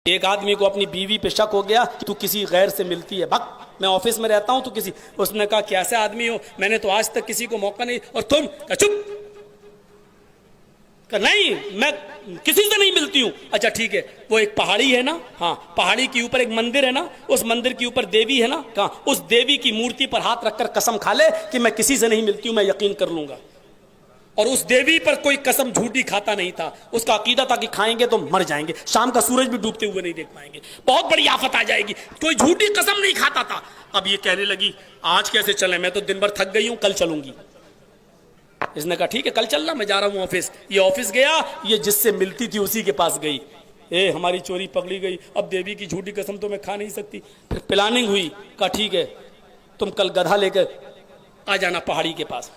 एक आदमी को अपनी बीवी पे शक हो गया कि तू किसी गैर से मिलती है। भक, मैं ऑफिस में रहता हूं तो किसी, उसने कहा कैसे आदमी हो, मैंने तो आज तक किसी को मौका नहीं, और तुम चुप, नहीं मैं किसी से नहीं मिलती हूं। अच्छा ठीक है, वो एक पहाड़ी है ना, हाँ पहाड़ी के ऊपर एक मंदिर है ना, उस मंदिर के ऊपर देवी है ना, कहाँ, उस देवी की मूर्ति पर हाथ रखकर कसम खा ले कि मैं किसी से नहीं मिलती हूं, मैं यकीन कर लूंगा। और उस देवी पर कोई कसम झूठी खाता नहीं था, उसका अकीदा था कि खाएंगे तो मर जाएंगे, शाम का सूरज भी डूबते हुए नहीं देख पाएंगे, बहुत बड़ी आफत आ जाएगी, कोई झूठी कसम नहीं खाता था। अब ये कहने लगी आज कैसे चले, मैं तो दिन भर थक गई हूं, कल चलूंगी। इसने कहा ठीक है कल चलना, मैं जा रहा हूं ऑफिस। ये ऑफिस गया, ये जिससे मिलती थी उसी के पास गई। हमारी चोरी पकड़ी गई, अब देवी की झूठी कसम तो मैं खा नहीं सकती। फिर प्लानिंग हुई, कहा ठीक है तुम कल गधा लेकर आ जाना पहाड़ी के पास,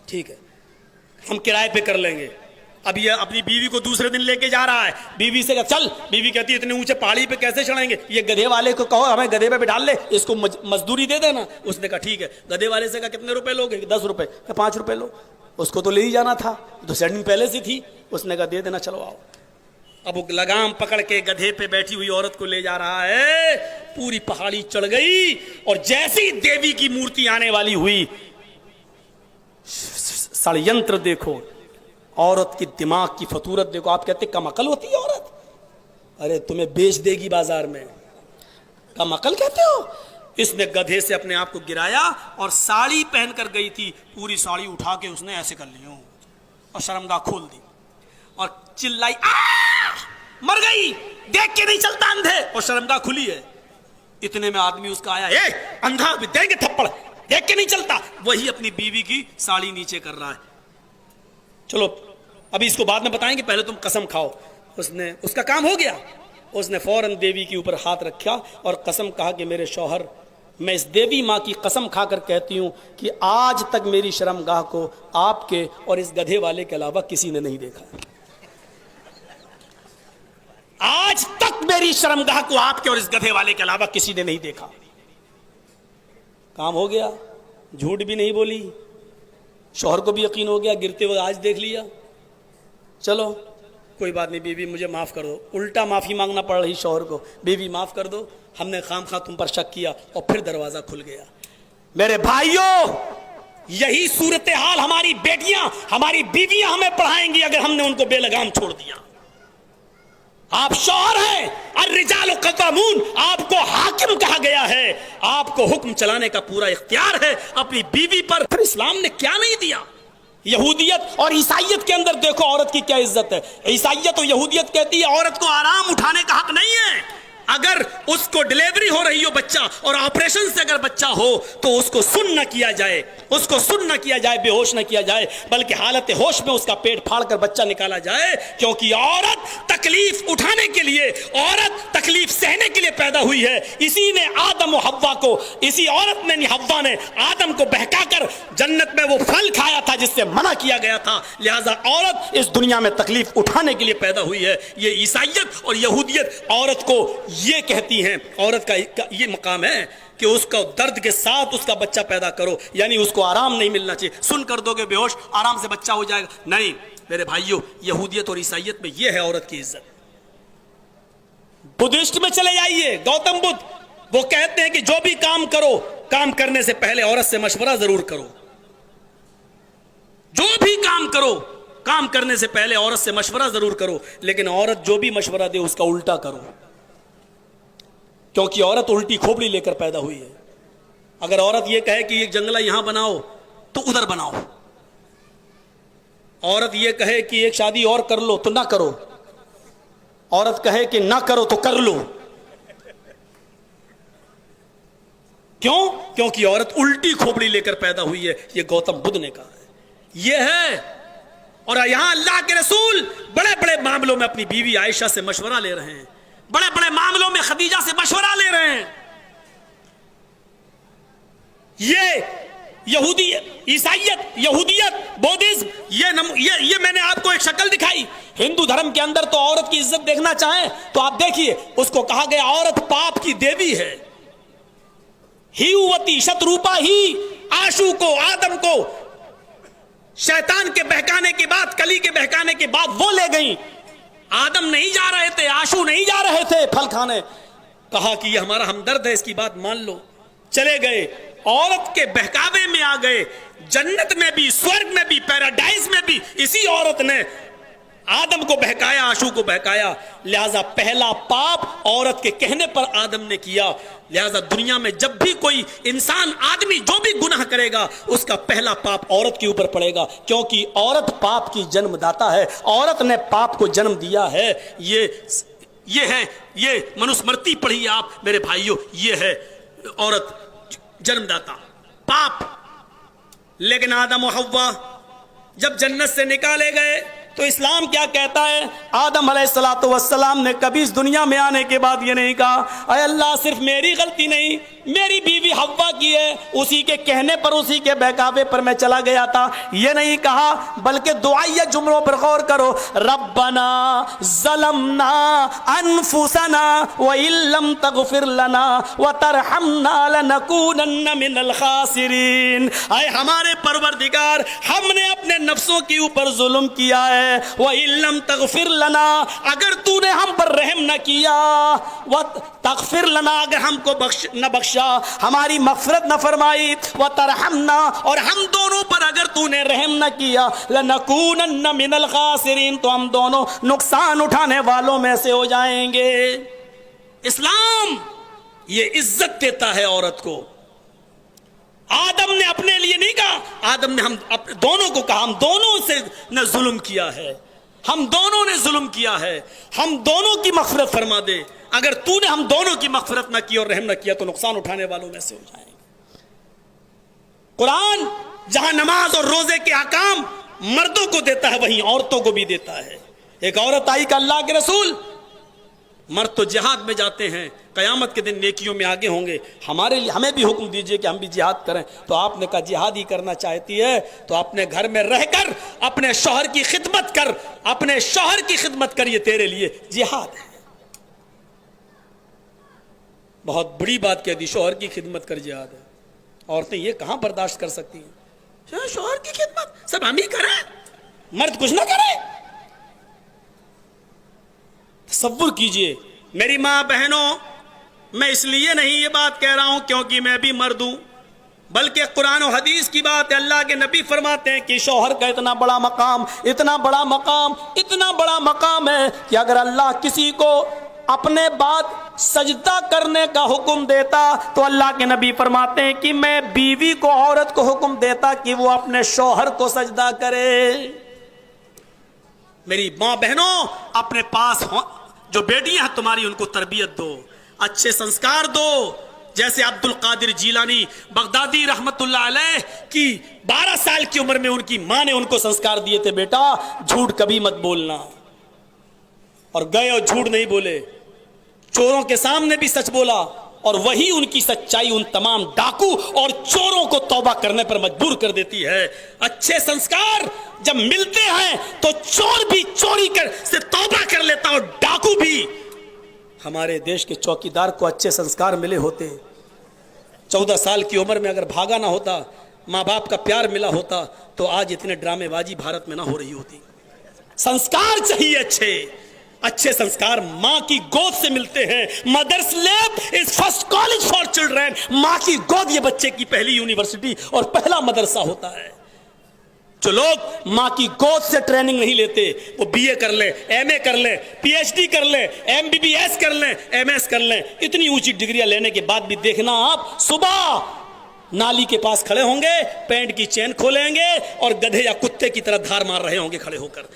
ठीक है हम किराए पे कर लेंगे। अब ये अपनी बीवी को दूसरे दिन लेके जा रहा है, बीवी से चल, बीवी कहती है इतने ऊंचे पहाड़ी पे कैसे चढ़ेंगे, ये गधे वाले को कहो हमें गधे पे बिठा ले, इसको मजदूरी दे देना। उसने कहा ठीक है, गधे वाले से कहा कितने रुपए लोगे, 10 रुपए, 5 रुपए लो, उसको तो ले ही जाना था, तो सेटिंग पहले से थी, उसने कहा दे देना, चलो आओ। अब वो लगाम पकड़ के गधे पे बैठी हुई औरत को ले जा रहा है, पूरी पहाड़ी चढ़ गई, और जैसी देवी की मूर्ति आने वाली हुई, षड्यंत्र देखो, औरत की दिमाग की फतूरत देखो। आप कहते कम अकल होती है औरत, अरे तुम्हें बेच देगी बाजार में, कम अकल कहते हो। इसने गधे से अपने आप को गिराया और साड़ी पहनकर गई थी, पूरी साड़ी उठा के उसने ऐसे कर ली और शर्मगाह खोल दी और चिल्लाई मर गई, देख के नहीं चलता अंधे, और शर्मगाह खुली है। इतने में आदमी उसका आया, अंधा भी देंगे थप्पड़, देख के नहीं चलता। वही अपनी बीवी की साड़ी नीचे कर रहा है। चलो अभी इसको बाद में बताएंगे, पहले तुम कसम खाओ। उसने, उसका काम हो गया, उसने फौरन देवी के ऊपर हाथ रखा और कसम कहा कि मेरे शौहर, मैं इस देवी माँ की कसम खाकर कहती हूं कि आज तक मेरी शर्मगाह को आपके और इस गधे वाले के अलावा किसी ने नहीं देखा। आज तक मेरी शर्मगाह को आपके और इस गधे वाले के अलावा किसी ने नहीं देखा। काम हो गया, झूठ भी नहीं बोली, शौहर को भी यकीन हो गया, गिरते हुए आज देख लिया। चलो कोई बात नहीं बीवी, मुझे माफ कर दो। उल्टा माफी मांगना पड़ रही शौहर को, बीवी माफ कर दो, हमने खामखा तुम पर शक किया। और फिर दरवाजा खुल गया। मेरे भाइयों, यही सूरत हाल हमारी बेटियां, हमारी बीवियां हमें पढ़ाएंगी अगर हमने उनको बेलगाम छोड़ दिया। आप शौहर हैं, अर्रिजालु क़व्वामून, आपको हाकिम कहा गया है, आपको हुक्म चलाने का पूरा इख्तियार है अपनी बीवी पर। फिर इस्लाम ने क्या नहीं दिया। यहूदियत और ईसाइयत के अंदर देखो औरत की क्या इज्जत है। ईसाइयत और यहूदियत कहती है औरत को आराम उठाने का हक नहीं है। अगर उसको डिलीवरी हो रही हो बच्चा और ऑपरेशन से अगर बच्चा हो तो उसको सुन न किया जाए, उसको सुन न किया जाए, बेहोश न किया जाए, बल्कि हालत होश में उसका पेट फाड़कर बच्चा निकाला जाए। क्योंकि औरत तकलीफ उठाने के लिए, औरत तकलीफ सहने के लिए पैदा हुई है। इसी ने आदम और हव्वा को, इसी औरत ने, हव्वा ने आदम को बहकाकर जन्नत में वो फल खाया था जिससे मना किया गया था। लिहाजा औरत इस दुनिया में तकलीफ उठाने के लिए पैदा हुई है। ये ईसाइयत और यहूदियत औरत को ये कहती हैं, औरत का ये मकाम है कि उसका दर्द के साथ उसका बच्चा पैदा करो, यानी उसको आराम नहीं मिलना चाहिए। सुन कर दोगे बेहोश, आराम से बच्चा हो जाएगा, नहीं। मेरे भाइयों, यहूदियत और ईसाइयत में यह है औरत की इज्जत। बुद्धिस्ट में चले जाइए, गौतम बुद्ध वो कहते हैं कि जो भी काम करो, काम करने से पहले औरत से मशवरा जरूर करो। जो भी काम करो, काम करने से पहले औरत से मशवरा जरूर करो, लेकिन औरत जो भी मशवरा दे उसका उल्टा करो, क्योंकि औरत उल्टी खोपड़ी लेकर पैदा हुई है। अगर औरत यह कहे कि एक जंगला यहां बनाओ तो उधर बनाओ, औरत यह कहे कि एक शादी और कर लो तो ना करो, औरत कहे कि ना करो तो कर लो। क्यों? क्योंकि औरत उल्टी खोपड़ी लेकर पैदा हुई है। यह गौतम बुद्ध ने कहा है, यह है। और यहां अल्लाह के रसूल बड़े बड़े मामलों में अपनी बीवी आयशा से मशवरा ले रहे हैं, बड़े बड़े मामलों में खदीजा से मशवरा ले रहे हैं। ये यहूदियत, ईसाइयत, यहूदियत, बौद्धिज्म, ये मैंने आपको एक शक्ल दिखाई। हिंदू धर्म के अंदर तो औरत की इज्जत देखना चाहें तो आप देखिए, उसको कहा गया औरत पाप की देवी है। ही उवती शत्रुपा ही, आशु को, आदम को शैतान के बहकाने के बाद, कली के बहकाने के बाद वो ले गई आदम नहीं जा रहे थे, आशू नहीं जा रहे थे फल खाने। कहा कि ये हमारा हमदर्द है, इसकी बात मान लो। चले गए, औरत के बहकावे में आ गए। जन्नत में भी, स्वर्ग में भी, पैराडाइज में भी इसी औरत ने आदम को बहकाया, आशू को बहकाया। लिहाजा पहला पाप औरत के कहने पर आदम ने किया। लिहाजा दुनिया में जब भी कोई इंसान, आदमी जो भी गुनाह करेगा, उसका पहला पाप औरत के ऊपर पड़ेगा, क्योंकि औरत पाप की जन्मदाता है। औरत ने पाप को जन्म दिया है। ये है, ये मनुस्मृति पढ़िए आप मेरे भाइयों, ये है औरत जन्मदाता, पाप। लेकिन आदम और हव्वा जब जन्नत से निकाले गए तो इस्लाम क्या कहता है? आदम अलैहिस्सलातु वस्सलाम ने कभी इस दुनिया में आने के बाद ये नहीं कहा, अरे अल्लाह सिर्फ मेरी गलती नहीं, मेरी बीवी हव्वा की है, उसी के कहने पर, उसी के बहकावे पर मैं चला गया था, ये नहीं कहा। बल्कि दुआइया जुमलों पर गौर करो, रब्बना ज़लमना अनफुसना व इल्लम तगफिर लना व तरहमना लनकूनन्न मिनल खासिरीन। आए हमारे परवरदिगार, हमने अपने नफ्सों के ऊपर जुल्म किया है। व इल्लम तगफिर लना, अगर तूने हम पर रहम न किया, व तगफिर लना, अगर हमको न बख्शा, हमारी मग़फ़िरत न फरमाई, व तरहमना, और हम दोनों पर अगर तूने रहम न किया, लनकूनन्न मिनल खासिरीन, तो हम दोनों नुकसान उठाने वालों में से हो जाएंगे। इस्लाम ये इज्जत देता है औरत को। आदम ने अपने लिए नहीं कहा, आदम ने हम दोनों को कहा, हम दोनों से ने जुल्म किया है, हम दोनों ने जुल्म किया है, हम दोनों की मग़फ़िरत फरमा दे। अगर तूने हम दोनों की मग़फ़िरत न की और रहम न किया तो नुकसान उठाने वालों में से हो जाएंगे। कुरान जहां नमाज और रोजे के अहकाम मर्दों को देता है, वहीं औरतों को भी देता है। एक औरत आई कि अल्लाह के रसूल, मर्द तो जिहाद में जाते हैं, कयामत के दिन नेकियों में आगे होंगे, हमारे लिए हमें भी हुक्म दीजिए कि हम भी जिहाद करें। तो आपने कहा जिहाद ही करना चाहती है तो अपने घर में रहकर अपने शौहर की खिदमत कर, अपने शौहर की खिदमत कर, ये तेरे लिए जिहाद है। बहुत बड़ी बात कह दी, शौहर की खिदमत कर जिहाद है। औरतें ये कहां बर्दाश्त कर सकती हैं? शौहर की खिदमत सब हम ही करें, मर्द कुछ ना करे। तसव्वुर कीजिए मेरी माँ बहनों, मैं इसलिए नहीं ये बात कह रहा हूं क्योंकि मैं भी मर्द हूं, बल्कि कुरान और हदीस की बात है। अल्लाह के नबी फरमाते हैं कि शौहर का इतना बड़ा मकाम, इतना बड़ा मकाम, इतना बड़ा मकाम है कि अगर अल्लाह किसी को अपने बाद सजदा करने का हुक्म देता तो अल्लाह के नबी फरमाते हैं कि मैं बीवी को, औरत को हुक्म देता कि वो अपने शौहर को सजदा करे। मेरी माँ बहनों, अपने पास जो बेटियां हैं तुम्हारी, उनको तरबियत दो, अच्छे संस्कार दो। जैसे अब्दुल कादिर जीलानी बगदादी रहमतुल्लाह अलैह की 12 साल की उम्र में उनकी मां ने उनको संस्कार दिए थे, बेटा झूठ कभी मत बोलना, और गए और झूठ नहीं बोले, चोरों के सामने भी सच बोला, और वही उनकी सच्चाई उन तमाम डाकू और चोरों को तौबा करने पर मजबूर कर देती है। अच्छे संस्कार जब मिलते हैं तो चोर भी चोरी कर से तौबा कर लेता, और डाकू भी। हमारे देश के चौकीदार को अच्छे संस्कार मिले होते, 14 साल की उम्र में अगर भागा ना होता, माँ बाप का प्यार मिला होता, तो आज इतने ड्रामेबाजी भारत में ना हो रही होती। संस्कार चाहिए अच्छे, अच्छे संस्कार माँ की गोद से मिलते हैं। Mother's lap is first college for children. माँ की गोद ये बच्चे की पहली यूनिवर्सिटी और पहला मदरसा होता है। जो लोग माँ की गोद से ट्रेनिंग नहीं लेते, वो बीए कर लें, एमए कर लें, पीएचडी कर लें, एमबीबीएस कर लें, एमएस कर लें, इतनी ऊंची डिग्रियां लेने के बाद भी देखना आप सुबह नाली के पास खड़े होंगे, पैंट की चेन खोलेंगे और गधे या कुत्ते की तरह धार मार रहे होंगे खड़े होकर।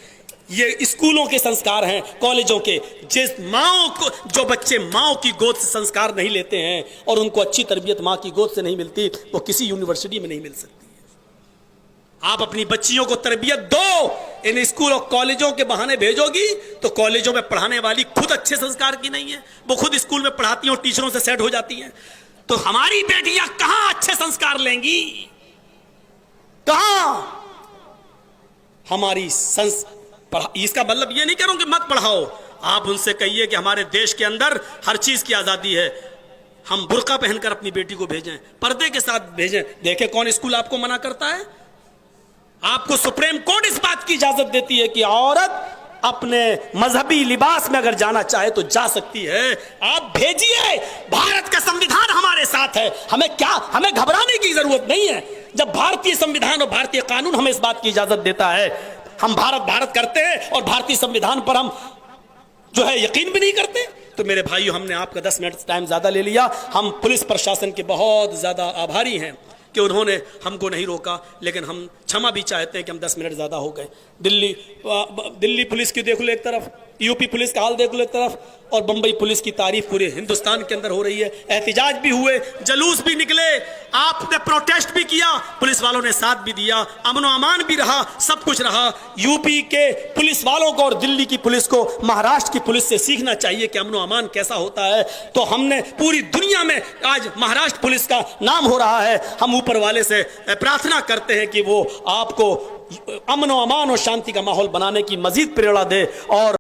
ये स्कूलों के संस्कार हैं, कॉलेजों के। जिस माओ को, जो बच्चे माओ की गोद से संस्कार नहीं लेते हैं और उनको अच्छी तरबियत माँ की गोद से नहीं मिलती, वो किसी यूनिवर्सिटी में नहीं मिल सकती है। आप अपनी बच्चियों को तरबियत दो, इन स्कूल और कॉलेजों के बहाने भेजोगी तो कॉलेजों में पढ़ाने वाली खुद अच्छे संस्कार की नहीं है, वो खुद स्कूल में पढ़ाती हैं और टीचरों से सेट हो जाती हैं। तो हमारी बेटियां कहां अच्छे संस्कार लेंगी? कहां? हमारी इसका मतलब ये नहीं कह रहा हूं कि मत पढ़ाओ, आप उनसे कहिए कि हमारे देश के अंदर हर चीज की आजादी है, हम बुर्का पहनकर अपनी बेटी को भेजें, पर्दे के साथ भेजें। देखें कौन स्कूल आपको मना करता है? आपको सुप्रीम कोर्ट इस बात की इजाजत देती है कि औरत अपने मजहबी लिबास में अगर जाना चाहे तो जा सकती है। आप भेजिए, भारत का संविधान हमारे साथ है, हमें घबराने की जरूरत नहीं है। जब भारतीय संविधान और भारतीय कानून हमें इस बात की इजाजत देता है, हम भारत भारत करते हैं और भारतीय संविधान पर हम जो है यकीन भी नहीं करते। तो मेरे भाइयों, हमने आपका 10 मिनट टाइम ज्यादा ले लिया। हम पुलिस प्रशासन के बहुत ज्यादा आभारी हैं कि उन्होंने हमको नहीं रोका, लेकिन हम क्षमा भी चाहते हैं कि हम 10 मिनट ज़्यादा हो गए। दिल्ली पुलिस की देख लो एक तरफ, यूपी पुलिस का हाल देख लो एक तरफ, और बंबई पुलिस की तारीफ पूरे हिंदुस्तान के अंदर हो रही है। एहतिजाज भी हुए, जुलूस भी निकले, आपने प्रोटेस्ट भी किया, पुलिस वालों ने साथ भी दिया, अमन व अमान भी रहा, सब कुछ रहा। यूपी के पुलिस वालों को और दिल्ली की पुलिस को महाराष्ट्र की पुलिस से सीखना चाहिए कि अमन व अमान कैसा होता है। तो हमने पूरी दुनिया में आज महाराष्ट्र पुलिस का नाम हो रहा है। हम ऊपर वाले से प्रार्थना करते हैं कि वो आपको अमन व अमान और शांति का माहौल बनाने की मजीद प्रेरणा दे और